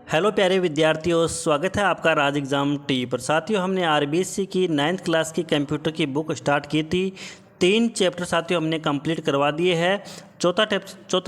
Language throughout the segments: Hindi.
हेलो प्यारे विद्यार्थियों, स्वागत है आपका राज एग्ज़ाम टी पर। साथियों, हमने आरबीएससी की 9th क्लास की कंप्यूटर की बुक स्टार्ट की थी। 3 चैप्टर साथियों हमने कंप्लीट करवा दिए हैं। चौथा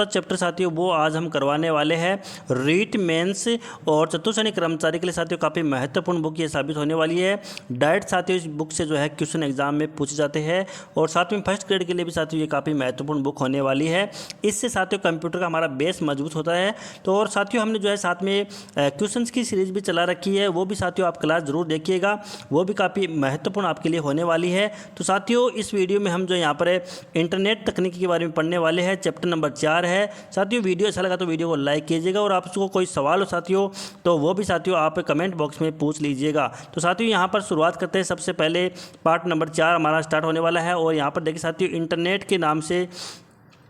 चैप्टर साथियों वो आज हम करवाने वाले हैं। रीट मेंस और चतुर्श्रेणी कर्मचारी के लिए साथियों काफ़ी महत्वपूर्ण बुक ये साबित होने वाली है। डायरेक्ट साथियों इस बुक से जो है क्वेश्चन एग्जाम में पूछे जाते हैं और साथ में फर्स्ट ग्रेड के लिए भी साथियों ये काफ़ी महत्वपूर्ण बुक होने वाली है। इससे साथियों कंप्यूटर का हमारा बेस मजबूत होता है। तो और साथियों हमने जो है साथ में क्वेश्चन की सीरीज भी चला रखी है, वो भी साथियों आप क्लास जरूर देखिएगा, वो भी काफ़ी महत्वपूर्ण आपके लिए होने वाली है। तो साथियों इस वीडियो में हम जो यहाँ पर इंटरनेट तकनीकी के बारे में पढ़ने वाले हैं। चैप्टर नंबर 4 है। साथियों वीडियो अच्छा लगा तो वीडियो को लाइक कीजिएगा और आपको कोई सवाल हो साथियों तो वो भी साथियों आप कमेंट बॉक्स में पूछ लीजिएगा। तो साथियों यहाँ पर शुरुआत करते हैं। सबसे पहले पार्ट नंबर 4 हमारा स्टार्ट होने वाला है और यहाँ पर देखिए साथियों इंटरनेट के नाम से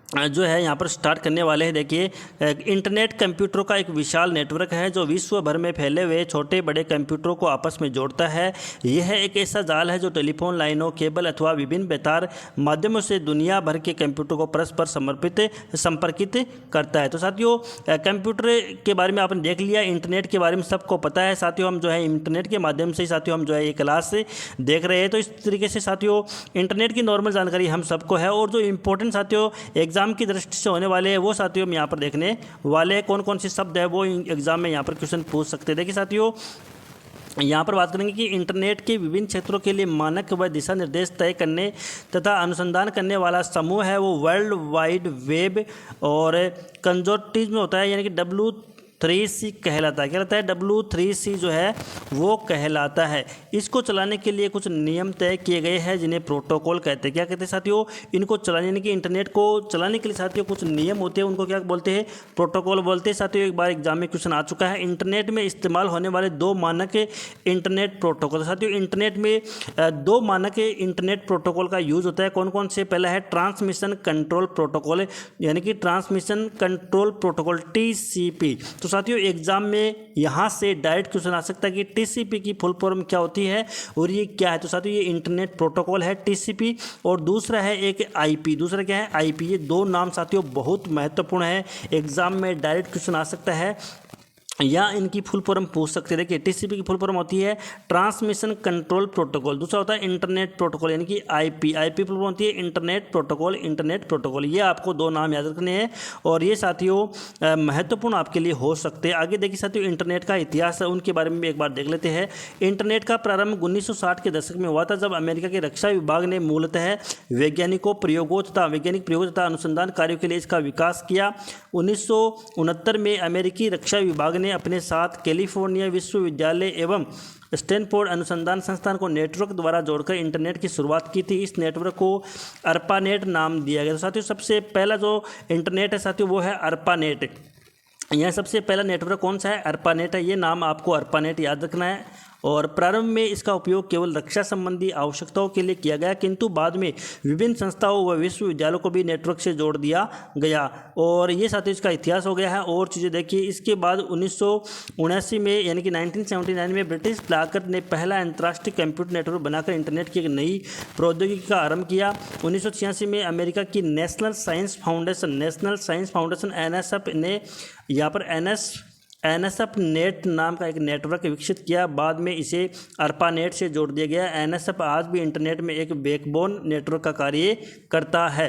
जो है यहाँ पर स्टार्ट करने वाले हैं। देखिए इंटरनेट कंप्यूटरों का एक विशाल नेटवर्क है जो विश्व भर में फैले हुए छोटे बड़े कंप्यूटरों को आपस में जोड़ता है। यह एक ऐसा जाल है जो टेलीफोन लाइनों, केबल अथवा विभिन्न बेतार माध्यमों से दुनिया भर के कंप्यूटर को परस्पर संपर्कित करता है। तो साथियों कंप्यूटर के बारे में आपने देख लिया, इंटरनेट के बारे में सबको पता है। साथियों हम जो है इंटरनेट के माध्यम से साथियों हम जो है ये क्लास देख रहे हैं। तो इस तरीके से साथियों इंटरनेट की नॉर्मल जानकारी हम सबको है और जो इंपॉर्टेंट साथियों एग्जाम की दृष्टि से होने वाले हैं वो साथियों हम यहाँ पर देखने वाले हैं। कौन कौन से शब्द है वो एग्जाम में यहाँ पर क्वेश्चन पूछ सकते हैं। देखिए साथियों यहाँ पर बात करेंगे कि इंटरनेट के विभिन्न क्षेत्रों के लिए मानक व दिशा निर्देश तय करने तथा अनुसंधान करने वाला समूह है वो वर्ल्ड वाइड वेब और कंजोर्टिज्म होता है, यानी कि W3C कहलाता है। क्या कहता है? W3C जो है वो कहलाता है। इसको चलाने के लिए कुछ नियम तय किए गए हैं जिन्हें प्रोटोकॉल कहते हैं। क्या कहते हैं साथियों? इनको चलाने, यानी कि इंटरनेट को चलाने के लिए साथियों कुछ नियम होते हैं, उनको क्या बोलते हैं? प्रोटोकॉल बोलते हैं। साथियों एक बार एग्जाम में क्वेश्चन आ चुका है, इंटरनेट में इस्तेमाल होने वाले 2 मानक इंटरनेट प्रोटोकॉल। साथियों इंटरनेट में 2 मानक इंटरनेट प्रोटोकॉल का यूज होता है। कौन कौन से? पहला है ट्रांसमिशन कंट्रोल प्रोटोकॉल, यानी कि ट्रांसमिशन कंट्रोल प्रोटोकॉल TCP। तो साथियों एग्जाम में यहाँ से डायरेक्ट क्वेश्चन आ सकता है कि TCP की फुल फॉर्म क्या होती है और ये क्या है। तो साथियों ये इंटरनेट प्रोटोकॉल है TCP और दूसरा है एक IP। दूसरा क्या है? IP। ये 2 नाम साथियों बहुत महत्वपूर्ण है, एग्जाम में डायरेक्ट क्वेश्चन आ सकता है या इनकी फुल फॉर्म पूछ सकते हैं। देखिए TCP की फुल फॉर्म होती है ट्रांसमिशन कंट्रोल प्रोटोकॉल, दूसरा होता है इंटरनेट प्रोटोकॉल यानी कि IP फुल फॉर्म होती है इंटरनेट प्रोटोकॉल। ये आपको 2 नाम याद रखने हैं और ये साथियों महत्वपूर्ण आपके लिए हो सकते हैं। आगे देखिए साथियों इंटरनेट का इतिहास है, उनके बारे में भी एक बार देख लेते हैं। इंटरनेट का प्रारंभ 1960 के दशक में हुआ था जब अमेरिका के रक्षा विभाग ने मूलतः वैज्ञानिक प्रयोगों तथा अनुसंधान कार्यों के लिए इसका विकास किया। 1969 में अमेरिकी रक्षा विभाग ने अपने साथ कैलिफोर्निया विश्वविद्यालय एवं स्टैनफोर्ड अनुसंधान संस्थान को नेटवर्क द्वारा जोड़कर इंटरनेट की शुरुआत की थी। इस नेटवर्क को अर्पानेट नाम दिया गया। तो साथियों सबसे पहला जो इंटरनेट है साथियों वो है अर्पानेट। यह सबसे पहला नेटवर्क कौन सा है? अर्पानेट है। ये नाम आपको अर्पानेट याद रखना है और प्रारंभ में इसका उपयोग केवल रक्षा संबंधी आवश्यकताओं के लिए किया गया, किंतु बाद में विभिन्न संस्थाओं व विश्वविद्यालयों को भी नेटवर्क से जोड़ दिया गया। और ये साथियों इसका इतिहास हो गया है। और चीज़ें देखिए, इसके बाद 1979 में यानी कि 1979 में ब्रिटिश लाकर ने पहला अंतर्राष्ट्रीय कंप्यूटर नेटवर्क बनाकर इंटरनेट की एक नई प्रौद्योगिकी का आरंभ किया। 1986 में अमेरिका की नेशनल साइंस फाउंडेशन NSF ने यहाँ पर NSF नेट नाम का एक नेटवर्क विकसित किया। बाद में इसे अर्पानेट से जोड़ दिया गया। NSF आज भी इंटरनेट में एक बैकबोन नेटवर्क का कार्य करता है।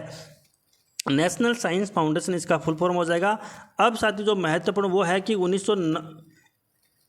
नेशनल साइंस फाउंडेशन इसका फुल फॉर्म हो जाएगा। अब साथियों जो महत्वपूर्ण वो है कि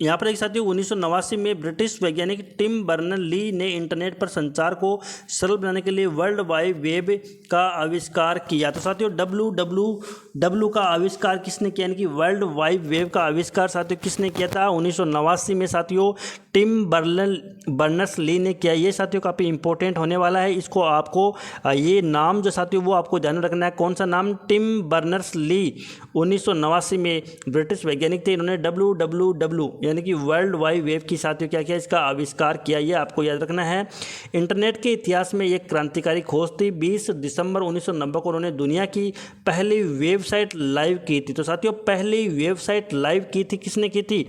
यहाँ पर एक साथियों 1989 में ब्रिटिश वैज्ञानिक टिम बर्नर ली ने इंटरनेट पर संचार को सरल बनाने के लिए वर्ल्ड वाइड वेब का आविष्कार किया। तो साथियों WWW का आविष्कार किसने किया, यानी कि वर्ल्ड वाइड वेब का आविष्कार साथियों किसने किया था? 1989 में साथियों टिम बर्नर्स ली ने किया। ये साथियों काफ़ी इंपॉर्टेंट होने वाला है। इसको आपको ये नाम जो साथियों वो आपको ध्यान रखना है। कौन सा नाम? टिम बर्नर्स ली 1989 में ब्रिटिश वैज्ञानिक थे। इन्होंने WWW यानी कि वर्ल्ड वाइड वेब की साथियों क्या किया? इसका आविष्कार किया। ये आपको याद रखना है। इंटरनेट के इतिहास में एक क्रांतिकारी खोज थी। 20 दिसंबर 1990 को उन्होंने दुनिया की पहली वेबसाइट लाइव की थी। तो साथियों पहली वेबसाइट लाइव की थी किसने की थी?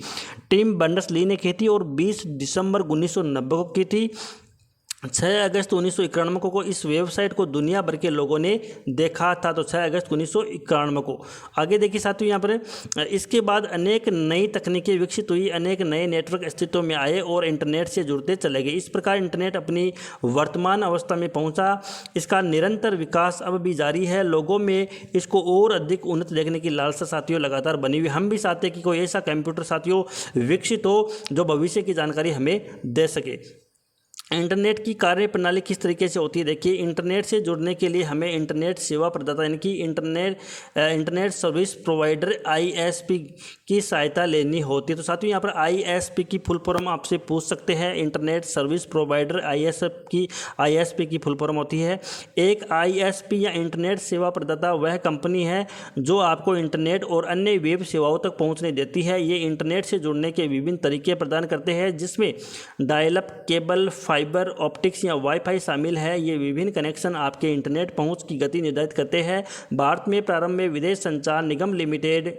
टिम बर्नर्स ली ने की थी और 20 दिसंबर 1990 को की थी। 6 अगस्त 1991 को इस वेबसाइट को दुनिया भर के लोगों ने देखा था। तो 6 अगस्त 1991 को। आगे देखिए साथियों यहाँ पर इसके बाद अनेक नई तकनीकें विकसित हुई, अनेक नए नेटवर्क अस्तित्व में आए और इंटरनेट से जुड़ते चले गए। इस प्रकार इंटरनेट अपनी वर्तमान अवस्था में पहुंचा। इसका निरंतर विकास अब भी जारी है। लोगों में इसको और अधिक उन्नत देखने की लालसा साथियों लगातार बनी हुई। हम भी चाहते हैं कि कोई ऐसा कंप्यूटर साथियों विकसित हो जो भविष्य की जानकारी हमें दे सके। इंटरनेट की कार्य प्रणाली किस तरीके से होती है, देखिए इंटरनेट से जुड़ने के लिए हमें इंटरनेट सेवा प्रदाता यानी कि इंटरनेट सर्विस प्रोवाइडर ISP की सहायता लेनी होती है। तो साथियों यहाँ पर ISP की फुल फॉर्म आपसे पूछ सकते हैं। इंटरनेट सर्विस प्रोवाइडर ISP की फुल फॉर्म होती है। एक ISP या इंटरनेट सेवा प्रदाता वह कंपनी है जो आपको इंटरनेट और अन्य वेब सेवाओं तक पहुँचने देती है। ये इंटरनेट से जुड़ने के विभिन्न तरीके प्रदान करते हैं जिसमें dial up, cable, fibre optics या वाईफाई शामिल है। ये विभिन्न कनेक्शन आपके इंटरनेट पहुंच की गति निर्धारित करते हैं। भारत में प्रारंभ में विदेश संचार निगम लिमिटेड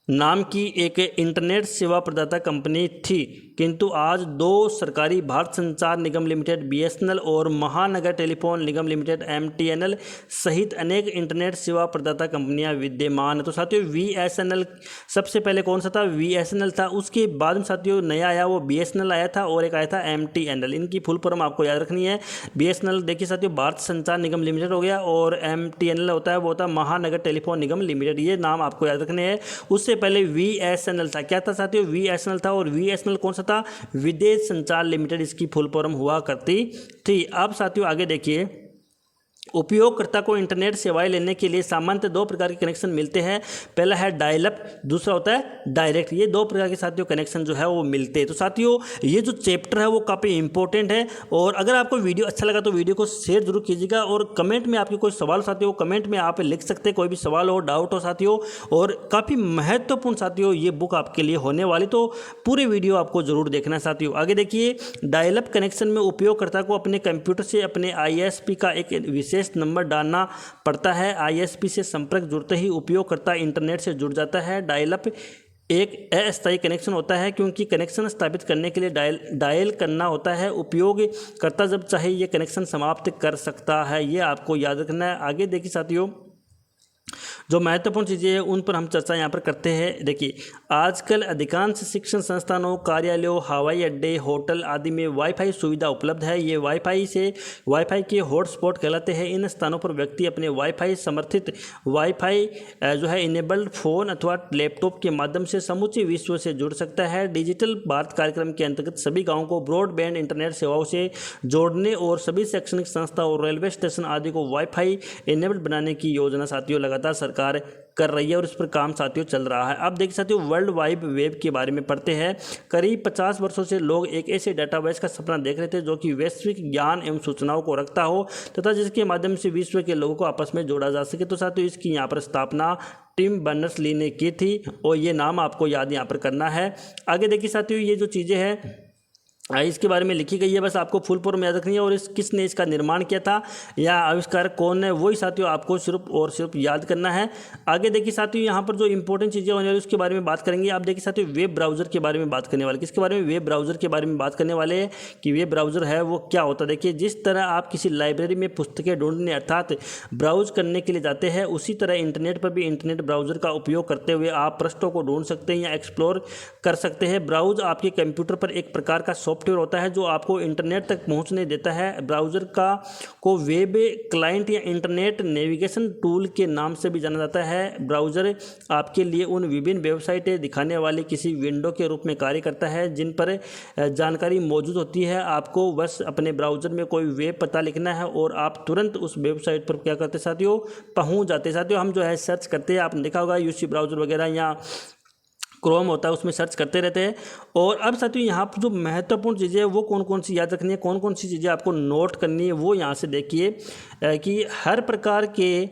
नाम की एक इंटरनेट सेवा प्रदाता कंपनी थी, किंतु आज 2 सरकारी भारत संचार निगम लिमिटेड BSNL और महानगर टेलीफोन निगम लिमिटेड MTNL सहित अनेक इंटरनेट सेवा प्रदाता कंपनियां विद्यमान हैं। तो साथियों VSNL सबसे पहले कौन सा था, VSNL था। उसके बाद में साथियों नया आया वो BSNL आया था और एक आया था MTNL। इनकी फुल फॉर्म आपको याद रखनी है। BSNL देखिए साथियों भारत संचार निगम लिमिटेड हो गया और MTNL होता है वो होता है महानगर टेलीफोन निगम लिमिटेड। ये नाम आपको याद रखने हैं। उससे पहले VSNL था। क्या था साथियों, VSNL था। और VSNL कौन सा था, विदेश संचार लिमिटेड इसकी फुल फॉर्म हुआ करती थी। अब साथियों आगे देखिए, उपयोगकर्ता को इंटरनेट सेवाएं लेने के लिए सामान्यतः 2 प्रकार के कनेक्शन मिलते हैं। पहला है डायल अप, दूसरा होता है डायरेक्ट। ये 2 प्रकार के साथियों कनेक्शन जो है वो मिलते हैं। तो साथियों ये जो चैप्टर है वो काफ़ी इंपॉर्टेंट है। और अगर आपको वीडियो अच्छा लगा तो वीडियो को शेयर जरूर कीजिएगा और कमेंट में आपके कोई सवाल साथियों कमेंट में आप लिख सकते हैं। कोई भी सवाल हो, डाउट हो साथियों, और काफ़ी महत्वपूर्ण साथियों ये बुक आपके लिए होने वाली, तो पूरे वीडियो आपको जरूर देखना है साथियों। आगे देखिए, डायल अप कनेक्शन में उपयोगकर्ता को अपने कंप्यूटर से अपने ISP का एक विशेष नंबर डालना पड़ता है। ISP से संपर्क जुड़ते ही उपयोगकर्ता इंटरनेट से जुड़ जाता है। डायल अप एक अस्थायी कनेक्शन होता है क्योंकि कनेक्शन स्थापित करने के लिए डायल करना होता है। उपयोगकर्ता जब चाहे ये कनेक्शन समाप्त कर सकता है। ये आपको याद रखना है। आगे देखिए साथियों, जो महत्वपूर्ण चीज़ें हैं उन पर हम चर्चा यहाँ पर करते हैं। देखिए आजकल अधिकांश शिक्षण संस्थानों, कार्यालयों, हवाई अड्डे, होटल आदि में वाईफाई सुविधा उपलब्ध है। ये वाईफाई के हॉटस्पॉट कहलाते हैं। इन स्थानों पर व्यक्ति अपने वाईफाई समर्थित वाईफाई जो है इनेबल्ड फ़ोन अथवा लैपटॉप के माध्यम से समूचे विश्व से जुड़ सकता है। डिजिटल भारत कार्यक्रम के अंतर्गत सभी गाँवों को ब्रॉडबैंड इंटरनेट सेवाओं से जोड़ने और सभी शैक्षणिक संस्था और रेलवे स्टेशन आदि को वाईफाई इनेबल्ड बनाने की योजना साथियों लगातार सरकार कर रही है और इस पर काम साथियों चल रहा है। अब देखिए साथियों, वर्ल्ड वाइड वेब के बारे में पढ़ते हैं। करीब 50 वर्षों से लोग एक ऐसे डेटाबेस का सपना देख रहे थे जो कि वैश्विक ज्ञान एवं सूचनाओं को रखता हो तथा जिसके माध्यम से विश्व के लोगों को आपस में जोड़ा जा सके। तो साथियों इसकी यहाँ पर स्थापना टिम बर्नर्स-ली ने की थी और ये नाम आपको याद यहाँ पर करना है। आगे देखिए साथियों, ये जो चीज़ें हैं इसके बारे में लिखी गई है, बस आपको फुल फॉर्म याद रखनी है। और किसने इसका निर्माण किया था या आविष्कारक कौन है, वही साथियों आपको सिर्फ और सिर्फ याद करना है। आगे देखिए साथियों, यहाँ पर जो इंपॉर्टेंट चीज़ें होने वाली उसके बारे में बात करेंगे। आप देखिए साथियों, वेब ब्राउज़र के बारे में बात करने वाले, किसके बारे में, वेब ब्राउज़र के बारे में बात करने वाले हैं कि वेब ब्राउज़र है वो क्या होता है। देखिए जिस तरह आप किसी लाइब्रेरी में पुस्तकें ढूंढने अर्थात ब्राउज करने के लिए जाते हैं, उसी तरह इंटरनेट पर भी इंटरनेट ब्राउज़र का उपयोग करते हुए आप पृष्ठों को ढूंढ सकते हैं या एक्सप्लोर कर सकते हैं। ब्राउज आपके कंप्यूटर पर एक प्रकार का सॉफ्टवेयर होता है जो आपको इंटरनेट तक पहुंचने देता है। ब्राउज़र को वेब क्लाइंट या इंटरनेट नेविगेशन टूल के नाम से भी जाना जाता है। ब्राउज़र आपके लिए उन विभिन्न वेबसाइटें दिखाने वाली किसी विंडो के रूप में कार्य करता है जिन पर जानकारी मौजूद होती है। आपको बस अपने ब्राउज़र में कोई वेब पता लिखना है और आप तुरंत उस वेबसाइट पर क्या करते साथियों, पहुंच जाते साथियों। हम जो है सर्च करते हैं, आपने देखा होगा UC ब्राउज़र वगैरह या क्रोम होता है उसमें सर्च करते रहते हैं। और अब साथियों यहाँ पर जो महत्वपूर्ण चीज़ें हैं वो कौन कौन सी याद रखनी है, कौन कौन सी चीज़ें आपको नोट करनी है, वो यहाँ से देखिए कि हर प्रकार के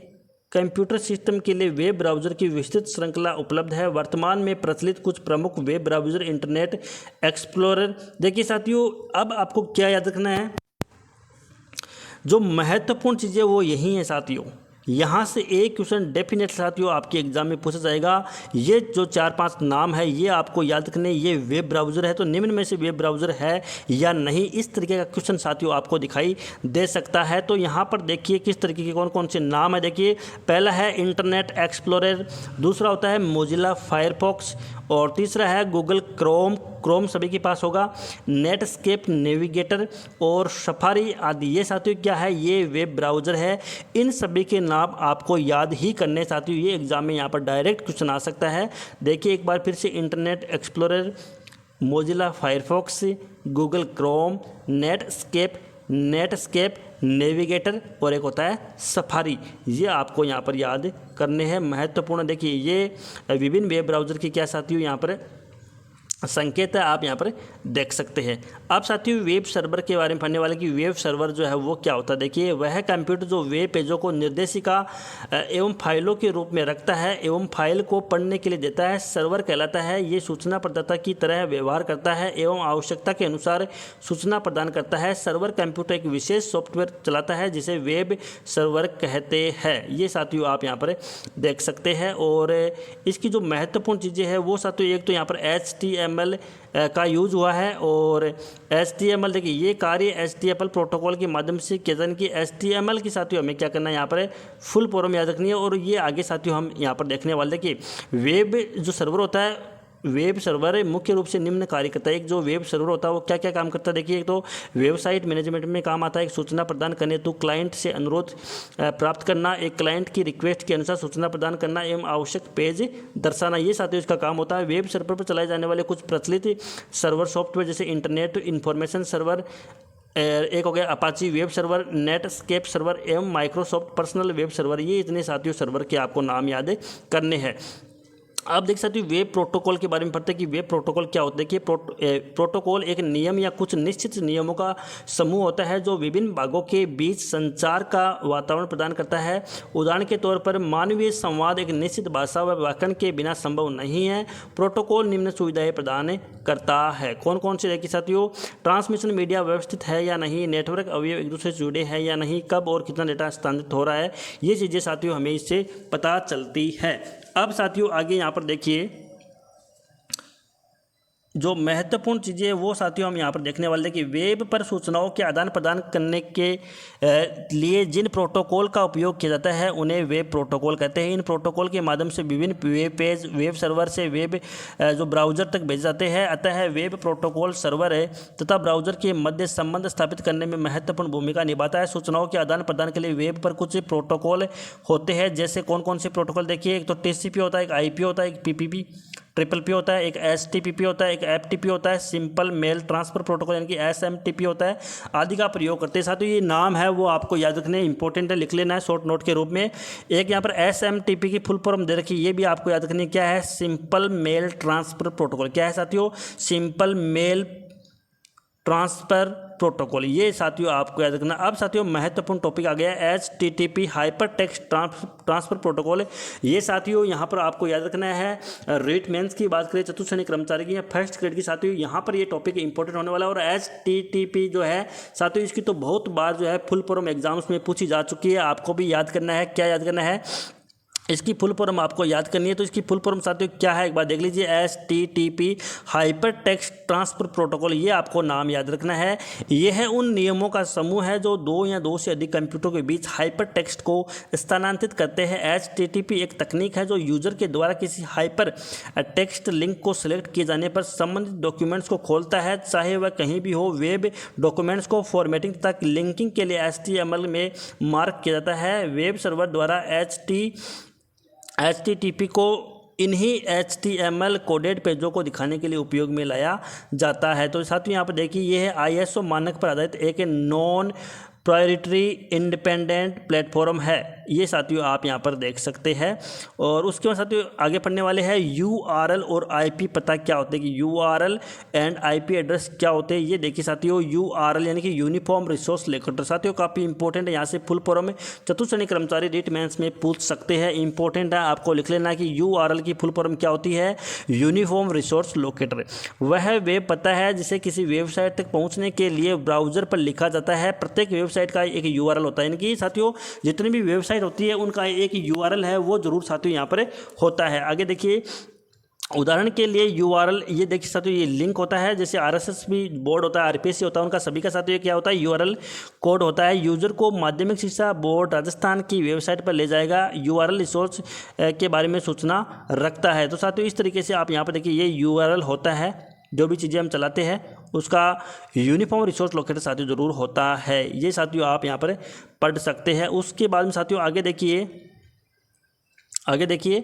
कंप्यूटर सिस्टम के लिए वेब ब्राउज़र की विस्तृत श्रृंखला उपलब्ध है। वर्तमान में प्रचलित कुछ प्रमुख वेब ब्राउज़र इंटरनेट एक्सप्लोरर। देखिए साथियों, अब आपको क्या याद रखना है, जो महत्वपूर्ण चीज़ें वो यही हैं साथियों। यहाँ से एक क्वेश्चन डेफिनेट साथियों आपके एग्जाम में पूछा जाएगा। ये जो 4-5 नाम है ये आपको याद रखने, ये वेब ब्राउज़र है तो निम्न में से वेब ब्राउज़र है या नहीं, इस तरीके का क्वेश्चन साथियों आपको दिखाई दे सकता है। तो यहाँ पर देखिए किस तरीके के कौन कौन से नाम है। देखिए पहला है इंटरनेट एक्सप्लोरर, दूसरा होता है मोजिला फायरफॉक्स, और तीसरा है गूगल क्रोम सभी के पास होगा, नेटस्केप नेविगेटर और सफारी आदि। ये साथियों क्या है, ये वेब ब्राउज़र है। इन सभी के नाम आपको याद ही करने साथियों, ये एग्जाम में यहाँ पर डायरेक्ट क्वेश्चन आ सकता है। देखिए एक बार फिर से, internet explorer, Mozilla Firefox, Google Chrome, Netscape navigator और एक होता है सफारी। ये आपको यहाँ पर याद करने हैं, महत्वपूर्ण। देखिए ये विभिन्न वेब ब्राउज़र की क्या साथियों यहाँ पर संकेत है, आप यहाँ पर देख सकते हैं। अब साथियों वेब सर्वर के बारे में पढ़ने वाले कि वेब सर्वर जो है वो क्या होता है। देखिए वह कंप्यूटर जो वेब पेजों को निर्देशिका एवं फाइलों के रूप में रखता है एवं फाइल को पढ़ने के लिए देता है, सर्वर कहलाता है। ये सूचना प्रदाता की तरह व्यवहार करता है एवं आवश्यकता के अनुसार सूचना प्रदान करता है। सर्वर कंप्यूटर एक विशेष सॉफ्टवेयर चलाता है जिसे वेब सर्वर कहते हैं। ये साथियों आप यहाँ पर देख सकते हैं। और इसकी जो महत्वपूर्ण चीज़ें हैं वो साथियों, एक तो यहाँ पर HTML का यूज हुआ है। और HTML देखिए ये कार्य HTML प्रोटोकॉल के माध्यम से किया जाए कि HTML की साथियों हमें क्या करना है, यहाँ पर फुल फॉर्म याद रखनी है। और ये आगे साथियों हम यहाँ पर देखने वाले हैं कि वेब जो सर्वर होता है, वेब सर्वर मुख्य रूप से निम्न कार्य करता है। एक जो वेब सर्वर होता है वो क्या क्या काम करता है। देखिए एक तो वेबसाइट मैनेजमेंट में काम आता है, एक सूचना प्रदान करने तो क्लाइंट से अनुरोध प्राप्त करना, एक क्लाइंट की रिक्वेस्ट के अनुसार सूचना प्रदान करना एवं आवश्यक पेज दर्शाना, ये साथियों इसका काम होता है। वेब सर्वर पर चलाए जाने वाले कुछ प्रचलित सर्वर सॉफ्टवेयर जैसे इंटरनेट इन्फॉर्मेशन सर्वर, एक हो गया Apache web server, Netscape server एवं माइक्रोसॉफ्ट पर्सनल वेब सर्वर। ये इतने साथियों सर्वर के आपको नाम याद करने हैं। आप देख सकते हो वेब प्रोटोकॉल के बारे में पढ़ते हैं कि वेब प्रोटोकॉल क्या होता है। कि प्रोटोकॉल एक नियम या कुछ निश्चित नियमों का समूह होता है जो विभिन्न भागों के बीच संचार का वातावरण प्रदान करता है। उदाहरण के तौर पर मानवीय संवाद एक निश्चित भाषा व व्याकरण के बिना संभव नहीं है। प्रोटोकॉल निम्न सुविधाएं प्रदान करता है। कौन कौन से देखिए साथियों, ट्रांसमिशन मीडिया व्यवस्थित है या नहीं, नेटवर्क अवयव एक दूसरे से जुड़े हैं या नहीं, कब और कितना डेटा हस्तांतरित हो रहा है, ये चीज़ें साथियों हमें इससे पता चलती है। अब साथियों आगे यहाँ पर देखिए जो महत्वपूर्ण चीज़ें हैं वो साथियों हम यहाँ पर देखने वाले हैं कि वेब पर सूचनाओं के आदान प्रदान करने के लिए जिन प्रोटोकॉल का उपयोग किया जाता है उन्हें वेब प्रोटोकॉल कहते हैं। इन प्रोटोकॉल के माध्यम से विभिन्न वेब पेज वेब सर्वर से वेब जो ब्राउज़र तक भेजे जाते हैं। अतः वेब प्रोटोकॉल सर्वर है तथा ब्राउज़र के मध्य संबंध स्थापित करने में महत्वपूर्ण भूमिका निभाता है। सूचनाओं के आदान प्रदान के लिए वेब पर कुछ प्रोटोकॉल होते हैं। जैसे कौन कौन से प्रोटोकॉल देखिए, एक तो TCP होता है, एक IP होता है, एक PPP ट्रिपल पी होता है, एक STPP होता है, एक FTP होता है, सिंपल मेल ट्रांसफर प्रोटोकॉल यानी कि SMTP होता है, आदि का प्रयोग करते हैं। साथियों ये नाम है वो आपको याद रखने, इंपॉर्टेंट है, लिख लेना है शॉर्ट नोट के रूप में। एक यहाँ पर SMTP की फुल फॉर्म दे रखी है, ये भी आपको याद रखनी क्या है, सिंपल मेल ट्रांसफर प्रोटोकॉल। क्या है साथियों, सिंपल मेल ट्रांसफर प्रोटोकॉल, ये साथियों आपको याद रखना। अब साथियों महत्वपूर्ण टॉपिक आ गया HTTP hyper text transfer protocol. ये साथियों यहाँ पर आपको याद रखना है। रेटमेंस की बात करें, चतुर्थ श्रेणी कर्मचारी की या फर्स्ट ग्रेड की, साथियों यहाँ पर ये टॉपिक इंपॉर्टेंट होने वाला है। और HTTP जो है साथियों इसकी तो बहुत बार जो है फुल फॉर्म एग्जाम्स में पूछी जा चुकी है। आपको भी याद करना है, क्या याद करना है, इसकी फुल फॉर्म आपको याद करनी है। तो इसकी फुल फॉर्म साथियों क्या है, एक बार देख लीजिए, HTTP hyper text transfer protocol. ये आपको नाम याद रखना है। ये है उन नियमों का समूह है जो दो या दो से अधिक कंप्यूटरों के बीच हाइपर टेक्स्ट को स्थानांतरित करते हैं। HTTP एक तकनीक है जो यूजर के द्वारा किसी हाइपर टेक्स्ट लिंक को सिलेक्ट किए जाने पर संबंधित डॉक्यूमेंट्स को खोलता है, चाहे वह कहीं भी हो। वेब डॉक्यूमेंट्स को फॉर्मेटिंग तथा लिंकिंग के लिए HTML में मार्क किया जाता है। वेब सर्वर द्वारा HTTP को इन्हीं HTML कोडेड पेजों को दिखाने के लिए उपयोग में लाया जाता है। तो साथियों यहाँ पर देखिए ये है ISO मानक पर आधारित एक नॉन प्रोप्राइटरी इंडिपेंडेंट प्लेटफॉर्म है। ये साथियों आप यहाँ पर देख सकते हैं। और उसके बाद साथियों आगे पढ़ने वाले हैं URL और IP पता क्या होते हैं, कि URL एंड IP एड्रेस क्या होते हैं। ये देखिए साथियों, URL यानी कि यूनिफॉर्म रिसोर्स लोकेटर, साथियों काफ़ी इंपॉर्टेंट है। यहाँ से फुल फॉर्म चतुर्थ श्रेणी कर्मचारी रिट मेंस में पूछ सकते हैं, इंपॉर्टेंट है, आपको लिख लेना है कि URL की फुल फॉर्म क्या होती है, यूनिफॉर्म रिसोर्स लोकेटर। वह वेब पता है जिसे किसी वेबसाइट तक पहुँचने के लिए ब्राउज़र पर लिखा जाता है। प्रत्येक वेबसाइट वेबसाइट का एक URL होता है, यानी कि साथियों जितनी भी वेबसाइट होती है उनका एक URL है, वो जरूर साथियों यहाँ पर होता है। आगे देखिए, उदाहरण के लिए URL, ये देखिए साथियों ये लिंक होता है, जैसे RSS भी बोर्ड होता है, RPC होता है, उनका सभी का साथियों क्या होता है, URL कोड होता है। यूजर को माध्यमिक शिक्षा बोर्ड राजस्थान की वेबसाइट पर ले जाएगा, URL रिसोर्स के बारे में सूचना रखता है। तो साथियों इस तरीके से आप यहाँ पर देखिए ये URL होता है, जो भी चीज़ें हम चलाते हैं उसका यूनिफॉर्म रिसोर्स लोकेटर साथियों ज़रूर होता है। ये साथियों आप यहाँ पर पढ़ सकते हैं। उसके बाद में साथियों आगे देखिए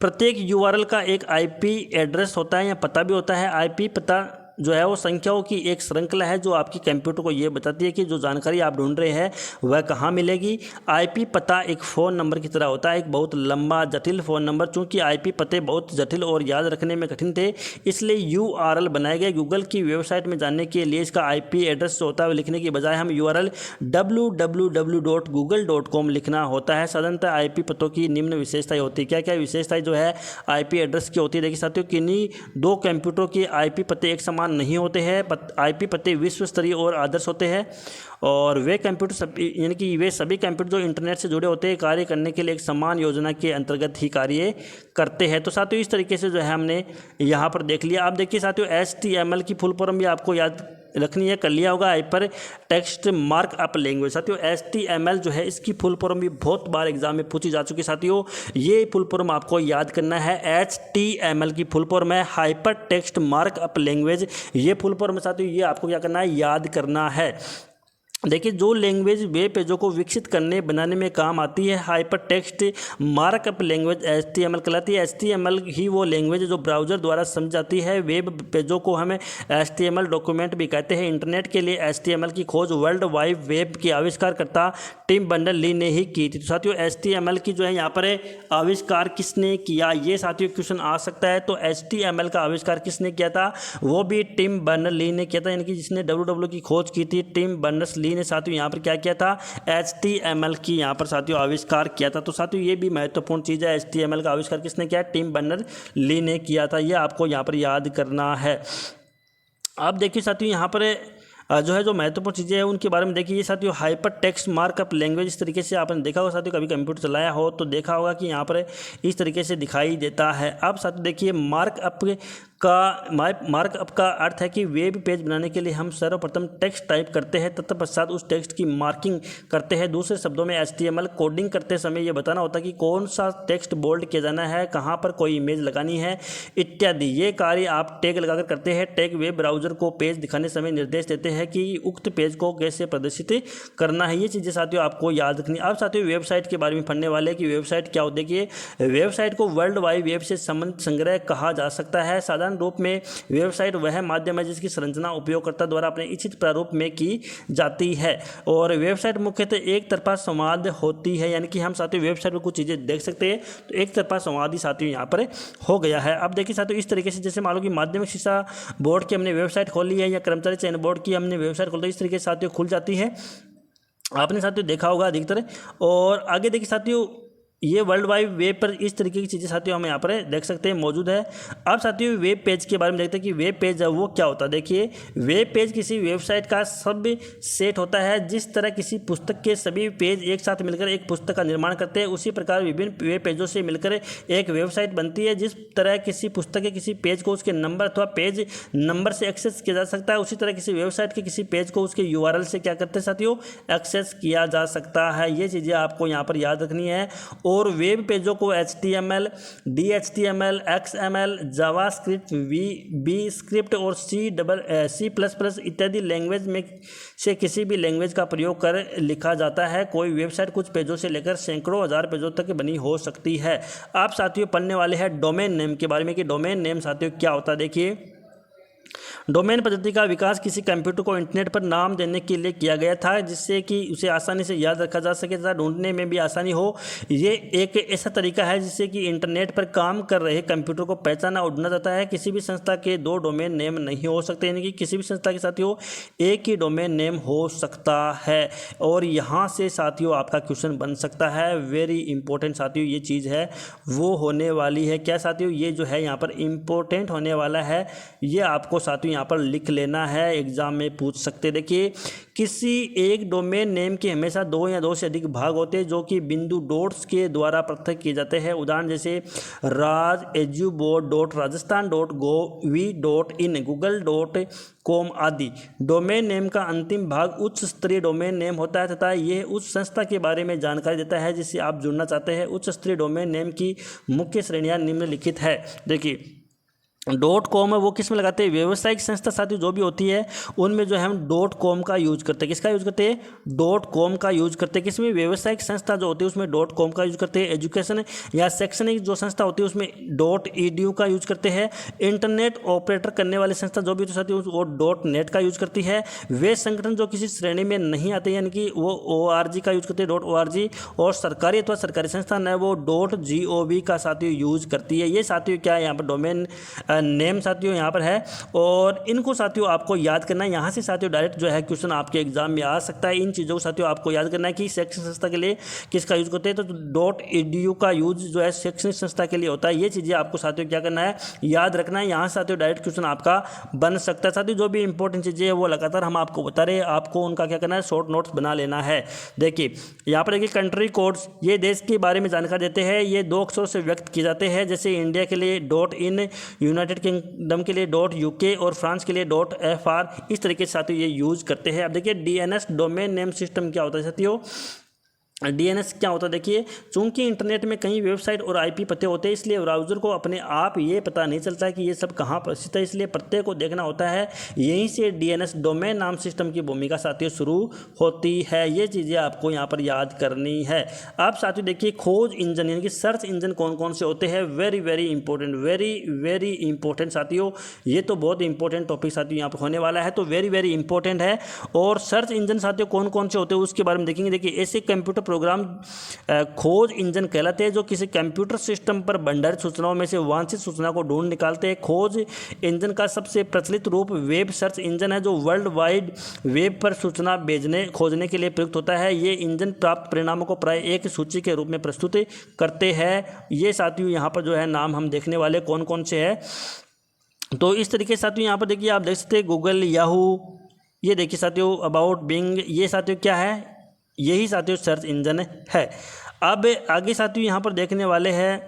प्रत्येक URL का एक IP एड्रेस होता है या पता भी होता है। IP पता जो है वो संख्याओं की एक श्रृंखला है जो आपकी कंप्यूटर को ये बताती है कि जो जानकारी आप ढूंढ रहे हैं वह कहाँ मिलेगी। IP पता एक फ़ोन नंबर की तरह होता है, एक बहुत लंबा जटिल फ़ोन नंबर। चूँकि IP पते बहुत जटिल और याद रखने में कठिन थे, इसलिए URL बनाए गए। गूगल की वेबसाइट में जाने के लिए इसका IP एड्रेस जो होता है लिखने की बजाय हम URL www.google.com लिखना होता है। साधारणतः IP पतों की निम्न विशेषताएं होती है। क्या क्या विशेषताएं जो है IP एड्रेस की होती है? देखिए साथियों, किन्हीं दो कंप्यूटरों के IP पते एक समान नहीं होते हैं। IP पते विश्व स्तरीय और आदर्श होते हैं, और वे कंप्यूटर यानी कि वे सभी कंप्यूटर जो इंटरनेट से जुड़े होते हैं कार्य करने के लिए एक समान योजना के अंतर्गत ही कार्य करते हैं। तो साथियों इस तरीके से जो है हमने यहाँ पर देख लिया। आप देखिए साथियों HTML की फुल फॉर्म भी आपको याद रखनी है, कर लिया होगा, हाइपर टेक्स्ट मार्कअप लैंग्वेज। साथियों HTML जो है इसकी फुल फॉर्म भी बहुत बार एग्जाम में पूछी जा चुकी है। साथियों ये फुल फॉर्म आपको याद करना है। HTML की फुल फॉर्म है हाइपर टेक्स्ट मार्कअप लैंग्वेज। ये फुल फॉर्म साथियों ये आपको क्या करना है, याद करना है। देखिए जो लैंग्वेज वेब पेजों को विकसित करने बनाने में काम आती है, hyper text markup language HTML कहलाती है। HTML ही वो लैंग्वेज जो ब्राउज़र द्वारा समझ जाती है। वेब पेजों को हमें HTML डॉक्यूमेंट भी कहते हैं। इंटरनेट के लिए HTML की खोज वर्ल्ड वाइड वेब के आविष्कारकर्ता टिम बर्नर्स-ली ने ही की थी। तो साथियों HTML की जो है यहाँ पर आविष्कार किसने किया, ये साथियों क्वेश्चन आ सकता है। तो HTML का आविष्कार किसने किया था? वो भी टिम बर्नर्स-ली ने किया था, यानी कि जिसने www की खोज की थी टिम बर्नर्स-ली ने साथियों यहाँ पर क्या किया था, HTML की यहाँ पर साथियों आविष्कार किया था। तो साथियों ये भी महत्वपूर्ण चीज़ है, HTML का आविष्कार किसने किया? टिम बर्नर्स-ली ने किया था। ये आपको यहाँ पर याद करना है। अब देखिए साथियों यहाँ पर जो है जो महत्वपूर्ण चीज़ें हैं उनके बारे में देखिए। ये साथियों हाइपर टेक्स्ट मार्कअप लैंग्वेज इस तरीके से आपने देखा होगा साथियों, कभी कंप्यूटर चलाया हो तो देखा होगा कि यहाँ पर इस तरीके से दिखाई देता है। अब साथियों देखिए मार्कअप का अर्थ है कि वेब पेज बनाने के लिए हम सर्वप्रथम टेक्स्ट टाइप करते हैं, तत्पश्चात उस टेक्स्ट की मार्किंग करते हैं। दूसरे शब्दों में HTML कोडिंग करते समय ये बताना होता है कि कौन सा टेक्स्ट बोल्ड किया जाना है, कहाँ पर कोई इमेज लगानी है इत्यादि। ये कार्य आप टैग लगाकर करते हैं। टैग वेब ब्राउजर को पेज दिखाने समय निर्देश देते हैं कि उक्त पेज को कैसे प्रदर्शित करना है। ये चीज़ें साथियों आपको याद रखनी। अब साथियों वेबसाइट के बारे में पढ़ने वाले कि वेबसाइट क्या होती है। देखिए वेबसाइट को वर्ल्ड वाइड वेब से संबंधित संग्रह कहा जा सकता है। साधारण रूप में वेबसाइट वह माध्यम है जिसकी संरचना उपयोगकर्ता द्वारा अपने इच्छित प्रारूप में की जाती है, और वेबसाइट मुख्यतः एक तरफा संवाद होती है, यानी कि हम साथियों वेबसाइट पर कुछ चीज़ें देख सकते हैं तो एक तरफा संवाद ही साथियों यहाँ पर हो गया है। अब देखिए साथियों इस तरीके से जैसे मान लो कि माध्यमिक शिक्षा बोर्ड की हमने वेबसाइट खोली है या कर्मचारी चयन बोर्ड की हमने वेबसाइट खोल दी, इस तरीके से साथियों खुल जाती है, आपने साथियों देखा होगा अधिकतर। और आगे देखिए साथियों ये वर्ल्ड वाइड वेब पर इस तरीके की चीज़ें साथियों हम यहाँ पर देख सकते हैं मौजूद है। अब साथियों वेब पेज के बारे में देखते हैं कि वेब पेज है वो क्या होता है। देखिए वेब पेज किसी वेबसाइट का सब सेट होता है। जिस तरह किसी पुस्तक के सभी पेज एक साथ मिलकर एक पुस्तक का निर्माण करते हैं, उसी प्रकार विभिन्न वेब पेजों से मिलकर एक वेबसाइट बनती है। जिस तरह किसी पुस्तक के किसी पेज को उसके नंबर अथवा पेज नंबर से एक्सेस किया जा सकता है, उसी तरह किसी वेबसाइट के किसी पेज को उसके URL से क्या करते हैं साथियों, एक्सेस किया जा सकता है। ये चीज़ें आपको यहाँ पर याद रखनी है। और वेब पेजों को HTML, DHTML, XML, JavaScript, VB script और C++ इत्यादि लैंग्वेज में से किसी भी लैंग्वेज का प्रयोग कर लिखा जाता है। कोई वेबसाइट कुछ पेजों से लेकर सैकड़ों हजार पेजों तक बनी हो सकती है। आप साथियों पढ़ने वाले हैं डोमेन नेम के बारे में कि डोमेन नेम साथियों क्या होता है। देखिए डोमेन पद्धति का विकास किसी कंप्यूटर को इंटरनेट पर नाम देने के लिए किया गया था, जिससे कि उसे आसानी से याद रखा जा सके तथा ढूंढने में भी आसानी हो। ये एक ऐसा तरीका है जिससे कि इंटरनेट पर काम कर रहे कंप्यूटर को पहचाना और ढूंढा जाता है। किसी भी संस्था के दो डोमेन नेम नहीं हो सकते, यानी कि किसी भी संस्था के साथियों एक ही डोमेन नेम हो सकता है। और यहाँ से साथियों आपका क्वेश्चन बन सकता है, वेरी इंपॉर्टेंट साथियों ये चीज़ है वो होने वाली है। क्या साथियों, ये जो है यहाँ पर इम्पोर्टेंट होने वाला है, ये आपको साथियों यहाँ पर लिख लेना है, एग्जाम में पूछ सकते। देखिए किसी एक डोमेन नेम के हमेशा 2 या 2 से अधिक भाग होते हैं जो कि बिंदु डॉट्स के द्वारा पृथक किए जाते हैं। उदाहरण जैसे Raj eduboard dot Rajasthan dot gov dot in Google dot com आदि। डोमेन नेम का अंतिम भाग उच्च स्तरीय डोमेन नेम होता है तथा यह उस संस्था के बारे में जानकारी देता है जिससे आप जुड़ना चाहते हैं। उच्च स्तरीय डोमेन नेम की मुख्य श्रेणियां निम्नलिखित है। देखिए .com है वो किस में लगाते हैं, व्यावसायिक संस्था साथियों जो भी होती है उनमें जो है हम .com का यूज करते हैं। किसका यूज करते हैं, .com का यूज करते हैं। किसमें, व्यावसायिक संस्था जो होती है उसमें .com का यूज करते हैं। एजुकेशन या शैक्षणिक जो संस्था होती है उसमें .edu का यूज करते हैं। इंटरनेट ऑपरेटर करने वाली संस्था जो भी होती है साथियों वो .net का यूज करती है। वे संगठन जो किसी श्रेणी में नहीं आते यानी कि वो .org का यूज करते हैं, .org। और सरकारी अथवा सरकारी संस्थान है वो .gov का साथियों यूज करती है। ये साथियों क्या है यहाँ पर डोमेन नेम साथियों यहाँ पर है और इनको साथियों आपको याद करना है। यहाँ से साथियों डायरेक्ट जो है क्वेश्चन आपके एग्जाम में आ सकता है। इन चीज़ों को साथियों आपको याद करना है कि शैक्षणिक संस्था के लिए किसका यूज करते हैं, तो .edu का यूज जो है शैक्षणिक संस्था के लिए होता है। ये चीज़ें आपको साथियों क्या करना है, याद रखना है। यहाँ साथियों डायरेक्ट क्वेश्चन आपका बन सकता है। साथियों जो भी इंपॉर्टेंट चीज़ें हैं वो लगातार हम आपको बता रहे हैं, आपको उनका क्या करना है, शॉर्ट नोट्स बना लेना है। देखिए यहाँ पर देखिए कंट्री कोड्स ये देश के बारे में जानकारी देते हैं। ये 2 अक्षरों से व्यक्त किए जाते हैं। जैसे इंडिया के लिए .in, यूनाइटेड किंगडम के लिए .uk और फ्रांस के लिए .fr। इस तरीके से साथियों ये यूज करते हैं। अब देखिए DNS डोमेन नेम सिस्टम क्या होता है साथियों, DNS क्या होता है, देखिए चूंकि इंटरनेट में कई वेबसाइट और IP पते होते हैं इसलिए ब्राउज़र को अपने आप ये पता नहीं चलता है कि ये सब कहाँ पर स्थित है, इसलिए पते को देखना होता है। यहीं से DNS डोमेन नाम सिस्टम की भूमिका साथियों शुरू होती है। ये चीज़ें आपको यहाँ पर याद करनी है। अब साथियों देखिए खोज इंजन यानी कि सर्च इंजन कौन कौन से होते हैं, very very important, very important साथियों। ये तो बहुत इंपॉर्टेंट टॉपिक साथियों यहाँ पर होने वाला है, तो वेरी वेरी इंपॉर्टेंट है। और सर्च इंजन साथियों कौन कौन से होते हैं उसके बारे में देखेंगे। देखिए ऐसे कंप्यूटर प्रोग्राम खोज इंजन कहलाते हैं जो किसी कंप्यूटर सिस्टम पर भंडारित सूचनाओं में से वांछित सूचना को ढूंढ निकालते हैं। खोज इंजन का सबसे प्रचलित रूप वेब सर्च इंजन है जो वर्ल्ड वाइड वेब पर सूचना खोजने के लिए प्रयुक्त होता है। ये इंजन प्राप्त परिणामों को प्राय एक सूची के रूप में प्रस्तुत करते हैं। ये साथियों यहाँ पर जो है नाम हम देखने वाले कौन कौन से है। तो इस तरीके से साथियों यहाँ पर देखिए आप देख सकते हैं गूगल, याहू, ये देखिए साथियों अबाउट, बिंग, ये साथियों क्या है, यही साथियों सर्च इंजन है। अब आगे साथियों यहाँ पर देखने वाले हैं,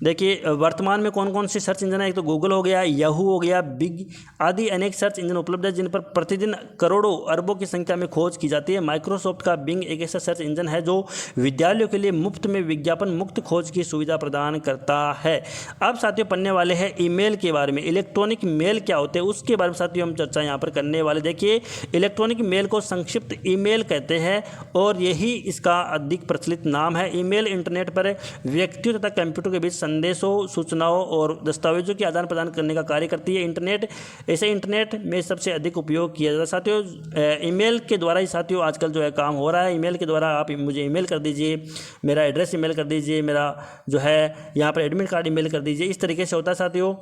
देखिए वर्तमान में कौन कौन से सर्च इंजन है। एक तो गूगल हो गया, याहू हो गया, बिग आदि अनेक सर्च इंजन उपलब्ध है जिन पर प्रतिदिन करोड़ों अरबों की संख्या में खोज की जाती है। माइक्रोसॉफ्ट का बिंग एक ऐसा सर्च इंजन है जो विद्यालयों के लिए मुफ्त में विज्ञापन मुक्त खोज की सुविधा प्रदान करता है। अब साथियों पढ़ने वाले हैं ईमेल के बारे में, इलेक्ट्रॉनिक मेल क्या होते हैं उसके बारे में साथियों हम चर्चा यहाँ पर करने वाले। देखिए इलेक्ट्रॉनिक मेल को संक्षिप्त ईमेल कहते हैं और यही इसका अधिक प्रचलित नाम है। ईमेल इंटरनेट पर व्यक्तियों तथा कंप्यूटर के बीच संदेशों, सूचनाओं और दस्तावेजों के आदान प्रदान करने का कार्य करती है। इंटरनेट में सबसे अधिक उपयोग किया जाता है साथियों। ईमेल के द्वारा ही साथियों आजकल जो है काम हो रहा है। ईमेल के द्वारा आप मुझे ईमेल कर दीजिए, मेरा एड्रेस ईमेल कर दीजिए, मेरा जो है यहाँ पर एडमिट कार्ड ईमेल कर दीजिए, इस तरीके से होता है साथियों।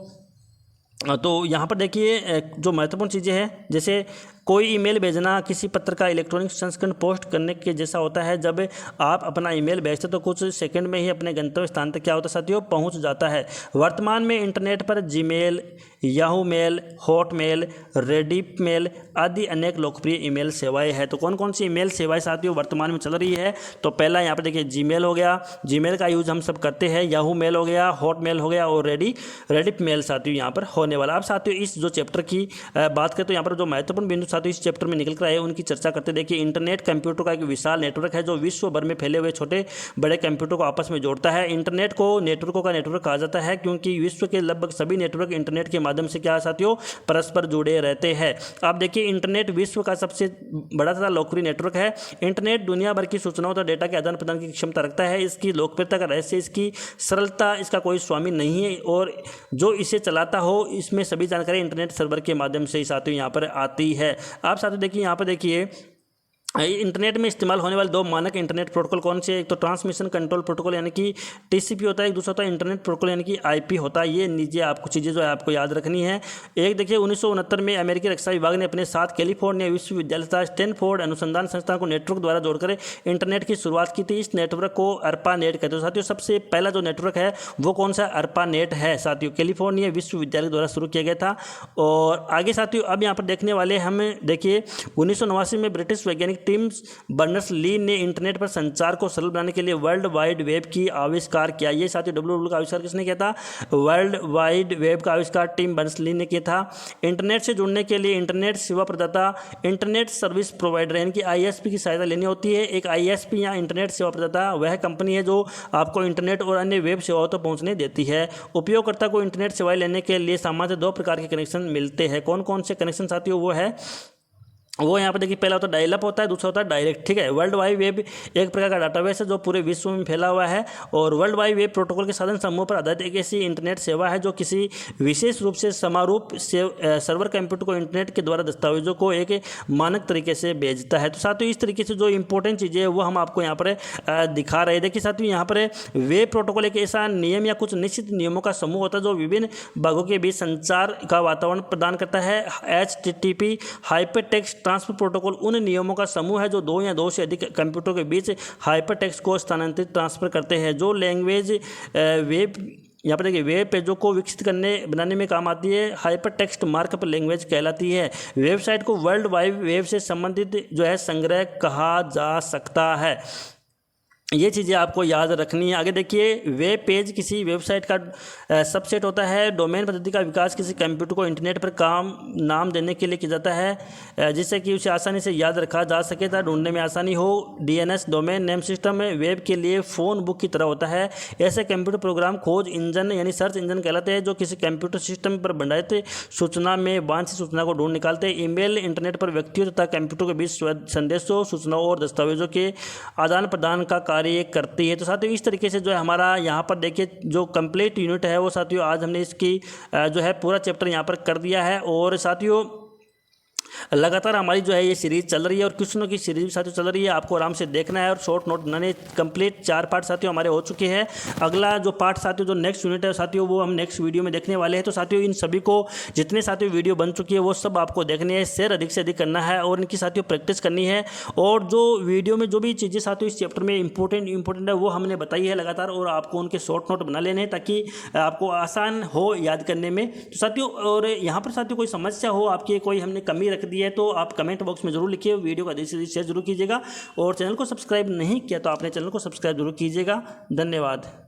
तो यहाँ पर देखिए जो महत्वपूर्ण चीज़ें हैं, जैसे कोई ईमेल भेजना किसी पत्र का इलेक्ट्रॉनिक संस्करण पोस्ट करने के जैसा होता है। जब आप अपना ईमेल भेजते तो कुछ सेकंड में ही अपने गंतव्य स्थान तक क्या होता है साथियों, पहुंच जाता है। वर्तमान में इंटरनेट पर Gmail, Yahoo mail, Hotmail, Rediff mail आदि अनेक लोकप्रिय ईमेल सेवाएं हैं। तो कौन कौन सी ईमेल सेवाएं साथियों वर्तमान में चल रही है, तो पहला यहाँ पर देखिए जीमेल हो गया, जीमेल का यूज हम सब करते हैं। याहू मेल हो गया, हॉटमेल हो गया और रेडिफ मेल साथियों यहाँ पर होने वाला। अब साथियों इस जो चैप्टर की बात करें तो यहाँ पर जो महत्वपूर्ण बिंदु साथियों इस चैप्टर में निकल कर आए उनकी चर्चा करते। देखिए इंटरनेट कंप्यूटर का एक विशाल नेटवर्क है जो विश्व भर में फैले हुए छोटे बड़े कंप्यूटर को आपस में जोड़ता है। इंटरनेट को नेटवर्कों का नेटवर्क कहा जाता है क्योंकि विश्व के लगभग सभी नेटवर्क इंटरनेट के माध्यम से क्या साथियों, परस्पर जुड़े रहते हैं। आप देखिए इंटरनेट विश्व का सबसे बड़ा तथा लोकप्रिय नेटवर्क है। इंटरनेट दुनिया भर की सूचनाओं तथा डेटा के आदान प्रदान की क्षमता रखता है। इसकी लोकप्रियता का रहस्य इसकी सरलता, इसका कोई स्वामी नहीं है और जो इसे चलाता हो इसमें सभी जानकारी इंटरनेट सर्वर के माध्यम से ही साथियों यहाँ पर आती है। आप साथियों देखिए यहाँ पर देखिए इंटरनेट में इस्तेमाल होने वाले दो मानक इंटरनेट प्रोटोकॉल कौन से हैं? एक तो ट्रांसमिशन कंट्रोल प्रोटोकॉल यानी कि टीसीपी होता है, एक दूसरा होता है इंटरनेट प्रोटोकॉल यानी कि आईपी होता है। ये नीचे आपको चीज़ें जो है आपको याद रखनी है। एक देखिए 1969 में अमेरिकी रक्षा विभाग ने अपने साथ कैलिफोर्निया विश्वविद्यालय तथा स्टैनफोर्ड अनुसंधान संस्थान को नेटवर्क द्वारा जोड़कर इंटरनेट की शुरुआत की थी। इस नेटवर्क को अर्पानेट कहते हैं। साथियों सबसे पहला जो नेटवर्क है वो कौन सा? अर्पानेट है साथियों, कैलिफोर्निया विश्वविद्यालय द्वारा शुरू किया गया था। और आगे साथियों अब यहाँ पर देखने वाले हम देखिए 1989 में ब्रिटिश वैज्ञानिक टिम बर्नर्स-ली ने इंटरनेट पर संचार को सरल बनाने के लिए वर्ल्ड वाइड वेब की आविष्कार किया। ये साथियों डब्ल्यू का आविष्कार किसने किया था? वर्ल्ड वाइड वेब का आविष्कार टिम बर्नर्स-ली ने किया था। इंटरनेट से जुड़ने के लिए इंटरनेट सेवा प्रदाता, इंटरनेट सर्विस प्रोवाइडर यानी कि आईएसपी की सहायता लेनी होती है। एक आईएसपी या इंटरनेट सेवा प्रदाता वह कंपनी है जो आपको इंटरनेट और अन्य वेब सेवाओं तक पहुंचने देती है। उपयोगकर्ता को इंटरनेट सेवाएं लेने के लिए सामान्य दो प्रकार के कनेक्शन मिलते हैं। कौन कौन से कनेक्शन साथियों? वो यहाँ पर देखिए पहला होता है डायल अप होता है, दूसरा होता है डायरेक्ट। ठीक है, वर्ल्ड वाइड वेब एक प्रकार का डाटाबेस है जो पूरे विश्व में फैला हुआ है और वर्ल्ड वाइड वेब प्रोटोकॉल के साधन समूह पर आधारित एक ऐसी इंटरनेट सेवा है जो किसी विशेष रूप से समारूप सर्वर कंप्यूटर को इंटरनेट के द्वारा दस्तावेजों को एक मानक तरीके से भेजता है। तो साथियों इस तरीके से जो इंपॉर्टेंट चीज़ें हैं वो हम आपको यहाँ पर दिखा रहे हैं। देखिए साथियों यहाँ पर वेब प्रोटोकॉल एक ऐसा नियम या कुछ निश्चित नियमों का समूह होता है जो विभिन्न भागों के बीच संचार का वातावरण प्रदान करता है। HTTP हाइपरटेक्स्ट ट्रांसफर प्रोटोकॉल उन नियमों का समूह है जो दो या दो से अधिक कंप्यूटरों के बीच हाइपरटेक्स्ट को स्थानांतरित ट्रांसफर करते हैं। जो लैंग्वेज वेब यहाँ पर देखिए वेब पेजों को विकसित बनाने में काम आती है, हाइपर टेक्स्ट मार्कअप लैंग्वेज कहलाती है। वेबसाइट को वर्ल्ड वाइड वेब से संबंधित जो है संग्रह कहा जा सकता है। ये चीज़ें आपको याद रखनी है। आगे देखिए वेब पेज किसी वेबसाइट का सबसेट होता है। डोमेन पद्धति का विकास किसी कंप्यूटर को इंटरनेट पर नाम देने के लिए किया जाता है जिससे कि उसे आसानी से याद रखा जा सके तथा ढूंढने में आसानी हो। DNS domain name system web के लिए फ़ोन बुक की तरह होता है। ऐसे कंप्यूटर प्रोग्राम खोज इंजन यानी सर्च इंजन कहलाते हैं जो किसी कंप्यूटर सिस्टम पर भंडारित सूचना में वांछित सूचना को ढूंढ निकालते हैं। ईमेल इंटरनेट पर व्यक्तियों तथा कंप्यूटर के बीच संदेशों, सूचनाओं और दस्तावेजों के आदान प्रदान का कार्य करती है। तो साथियों इस तरीके से जो है हमारा यहाँ पर देखिए जो कंप्लीट यूनिट है वो साथियों आज हमने इसकी जो है पूरा चैप्टर यहाँ पर कर दिया है। और साथियों लगातार हमारी जो है ये सीरीज़ चल रही है और क्वेश्चनों की सीरीज साथियों चल रही है। आपको आराम से देखना है और शॉर्ट नोट बनाने। कंप्लीट 4 पार्ट साथियों हमारे हो चुके हैं। अगला जो पार्ट साथियों जो नेक्स्ट यूनिट है साथियों वो हम नेक्स्ट वीडियो में देखने वाले हैं। तो साथियों इन सभी को जितने साथियों वीडियो बन चुकी है वो सब आपको देखने हैं, शेयर अधिक से अधिक करना है और इनकी साथियों प्रैक्टिस करनी है। और जो वीडियो में जो भी चीज़ें साथियों इस चैप्टर में इंपॉर्टेंट है वो हमने बताई है लगातार और आपको उनके शॉर्ट नोट बना लेने हैं ताकि आपको आसान हो याद करने में। तो साथियों और यहाँ पर साथियों कोई समस्या हो आपकी, कोई हमने कमी रख दी है तो आप कमेंट बॉक्स में जरूर लिखिए। वीडियो का अधिक से अधिक शेयर जरूर कीजिएगा और चैनल को सब्सक्राइब नहीं किया तो आपने चैनल को सब्सक्राइब जरूर कीजिएगा। धन्यवाद।